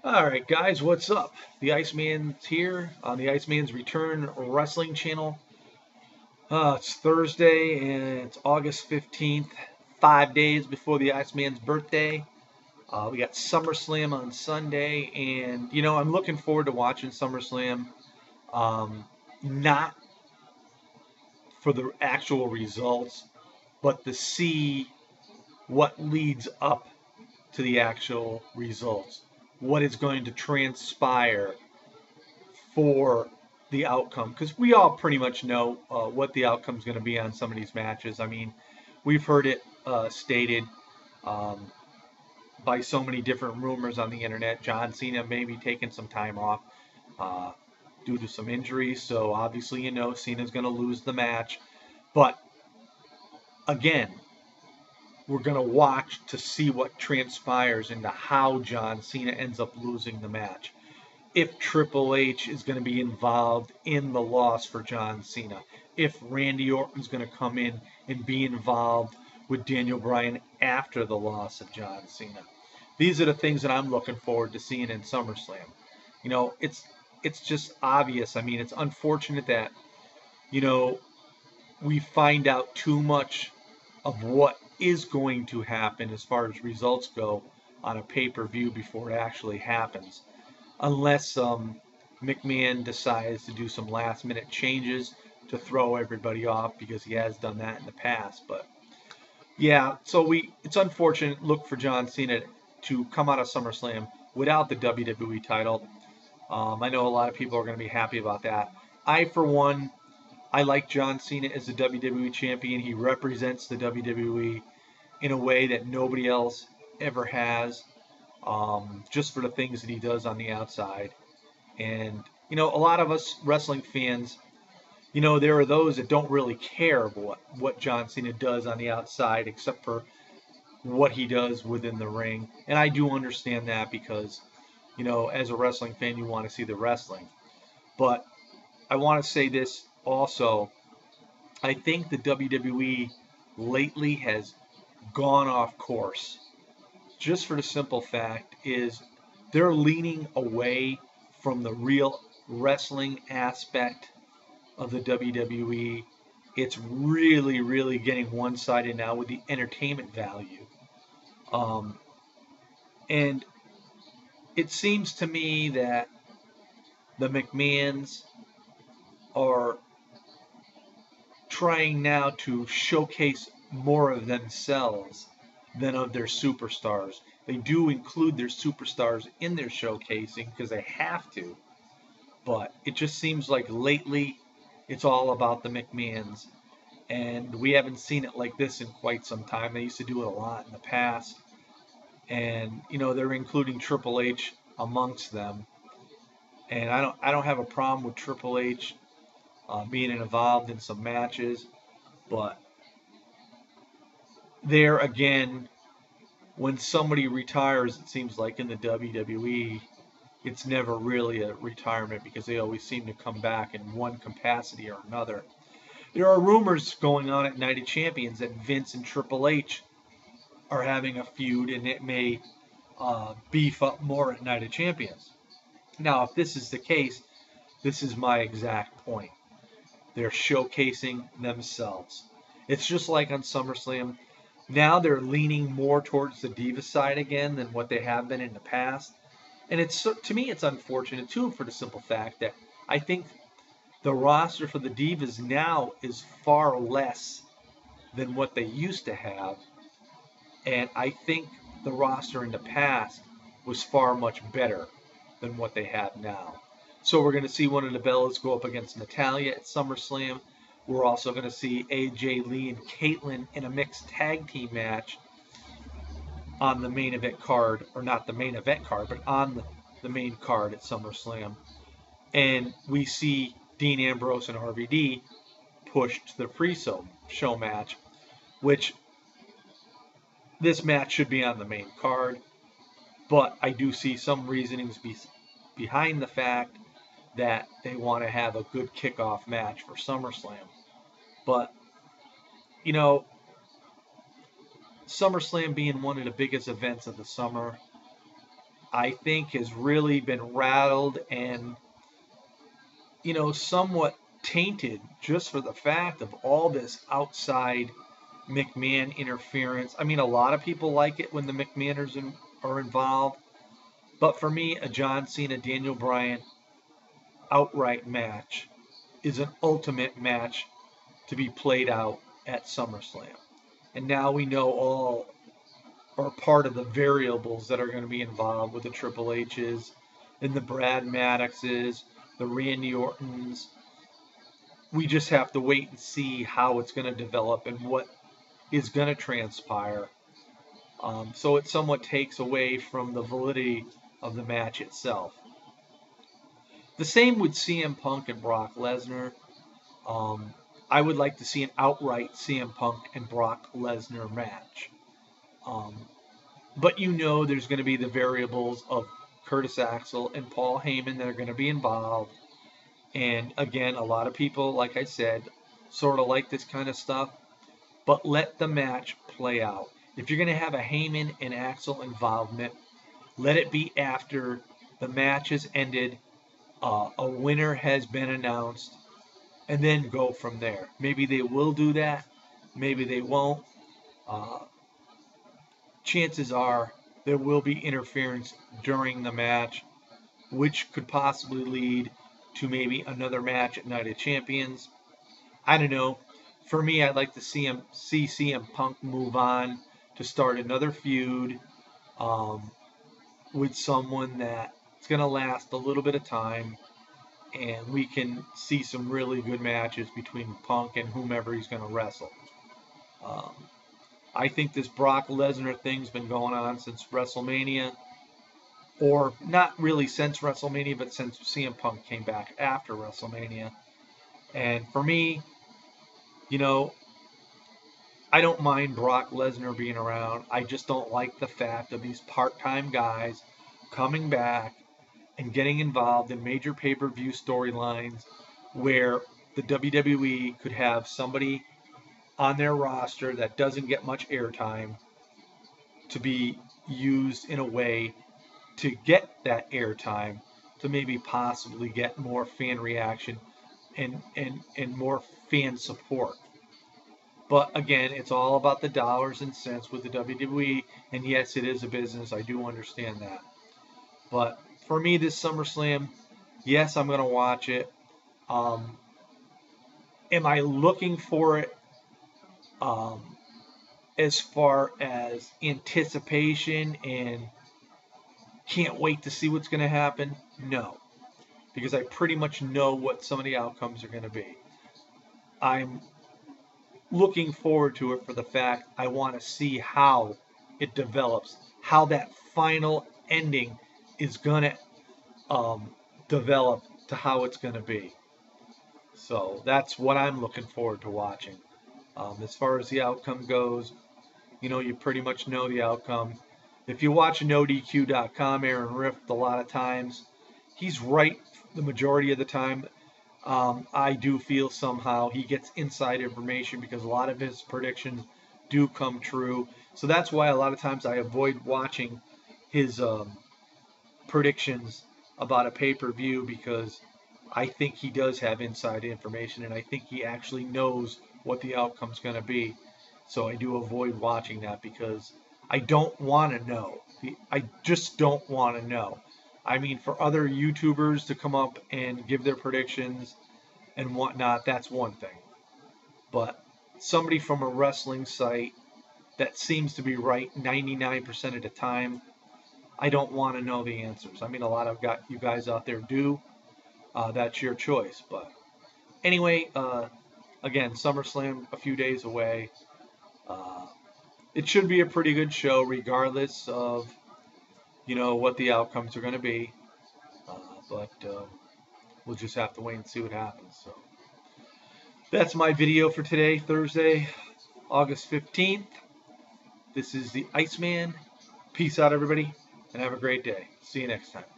Alright guys, what's up? The Iceman's here on the Iceman's Return Wrestling channel. It's Thursday and it's August 15th, 5 days before the Iceman's birthday. We got SummerSlam on Sunday, and I'm looking forward to watching SummerSlam. Not for the actual results, but to see what leads up to the actual results. What is going to transpire for the outcome, because we all pretty much know what the outcome is going to be on some of these matches. I mean, we've heard it stated um, by so many different rumors on the internet. John Cena may be taking some time off uh, due to some injuries, so obviously Cena's going to lose the match. But again, we're going to watch to see what transpires into how John Cena ends up losing the match. If Triple H is going to be involved in the loss for John Cena, if Randy Orton's going to come in and be involved with Daniel Bryan after the loss of John Cena. These are the things that I'm looking forward to seeing in SummerSlam. It's just obvious. I mean, it's unfortunate that you know we find out too much of what is going to happen as far as results go on a pay-per-view before it actually happens, unless McMahon decides to do some last minute changes to throw everybody off, because he has done that in the past. But yeah, so it's unfortunate. Look for John Cena to come out of SummerSlam without the WWE title. I know a lot of people are going to be happy about that. I, for one, I like John Cena as the WWE champion. He represents the WWE in a way that nobody else ever has, just for the things that he does on the outside. And, a lot of us wrestling fans, there are those that don't really care what John Cena does on the outside except for what he does within the ring. And I do understand that because, as a wrestling fan, you want to see the wrestling. But I want to say this also. I think the WWE lately has gone off course, just for the simple fact is they're leaning away from the real wrestling aspect of the WWE. It's really, really getting one-sided now with the entertainment value. Um, and it seems to me that the McMahons are trying now to showcase more of themselves than of their superstars. They do include their superstars in their showcasing because they have to, but it just seems like lately it's all about the McMahons, and we haven't seen it like this in quite some time. They used to do it a lot in the past, and they're including Triple H amongst them, and I don't have a problem with Triple H being involved in some matches, but there again, when somebody retires, it seems like in the WWE, it's never really a retirement because they always seem to come back in one capacity or another. There are rumors going on at Night of Champions that Vince and Triple H are having a feud, and it may beef up more at Night of Champions. Now, if this is the case, this is my exact point. They're showcasing themselves. It's just like on SummerSlam. Now they're leaning more towards the diva side again than what they have been in the past. And it's, to me, it's unfortunate too, for the simple fact that I think the roster for the divas now is far less than what they used to have, and I think the roster in the past was far much better than what they have now. So we're going to see one of the Bellas go up against Natalya at SummerSlam. We're also going to see AJ Lee and Caitlyn in a mixed tag team match on the main event card, or not the main event card, but on the main card at SummerSlam. And we see Dean Ambrose and RVD pushed to the pre-show match, which this match should be on the main card. But I do see some reasonings behind the fact that they want to have a good kickoff match for SummerSlam. But, you know, SummerSlam being one of the biggest events of the summer, I think has really been rattled and, somewhat tainted just for the fact of all this outside McMahon interference. I mean, a lot of people like it when the McMahoners are involved, but for me, a John Cena Daniel Bryan outright match is an ultimate match to be played out at SummerSlam. And now we know all are part of the variables that are going to be involved with the Triple H's and the Brad Maddoxes, the Randy Ortons. We just have to wait and see how it's going to develop and what is going to transpire. So it somewhat takes away from the validity of the match itself. The same with CM Punk and Brock Lesnar. I would like to see an outright CM Punk and Brock Lesnar match. But there's going to be the variables of Curtis Axel and Paul Heyman that are going to be involved. And again, a lot of people, like I said, sort of like this kind of stuff. But let the match play out. If you're going to have a Heyman and Axel involvement, let it be after the match has ended, a winner has been announced, and then go from there. Maybe they will do that. Maybe they won't. Chances are there will be interference during the match, which could possibly lead to maybe another match at Night of Champions. I don't know. For me, I'd like to see CM Punk move on to start another feud with someone that's going to last a little bit of time, and we can see some really good matches between Punk and whomever he's going to wrestle. I think this Brock Lesnar thing's been going on since WrestleMania, or not really since WrestleMania, but since CM Punk came back after WrestleMania. And for me, I don't mind Brock Lesnar being around. I just don't like the fact of these part-time guys coming back and getting involved in major pay-per-view storylines where the WWE could have somebody on their roster that doesn't get much airtime to be used in a way to get that airtime to maybe possibly get more fan reaction and more fan support. But again, it's all about the dollars and cents with the WWE, and yes, it is a business. I do understand that. But for me, this SummerSlam, yes, I'm going to watch it. Am I looking for it as far as anticipation and can't wait to see what's going to happen? No, because I pretty much know what some of the outcomes are going to be. I'm looking forward to it for the fact I want to see how it develops, how that final ending is going to develop to how it's going to be. So that's what I'm looking forward to watching. As far as the outcome goes, you pretty much know the outcome. If you watch NoDQ.com, Aaron Rift, a lot of times, he's right the majority of the time. I do feel somehow he gets inside information because a lot of his predictions do come true. So that's why a lot of times I avoid watching his predictions about a pay-per-view, because I think he does have inside information and I think he actually knows what the outcome's going to be. So I do avoid watching that because I don't want to know. I just don't want to know. I mean, for other YouTubers to come up and give their predictions and whatnot, that's one thing. But somebody from a wrestling site that seems to be right 99% of the time, I don't want to know the answers. I mean, a lot of you guys out there do. That's your choice. But anyway, again, SummerSlam a few days away. It should be a pretty good show regardless of, what the outcomes are going to be. But we'll just have to wait and see what happens. So that's my video for today, Thursday, August 15th. This is the Iceman. Peace out, everybody, and have a great day. See you next time.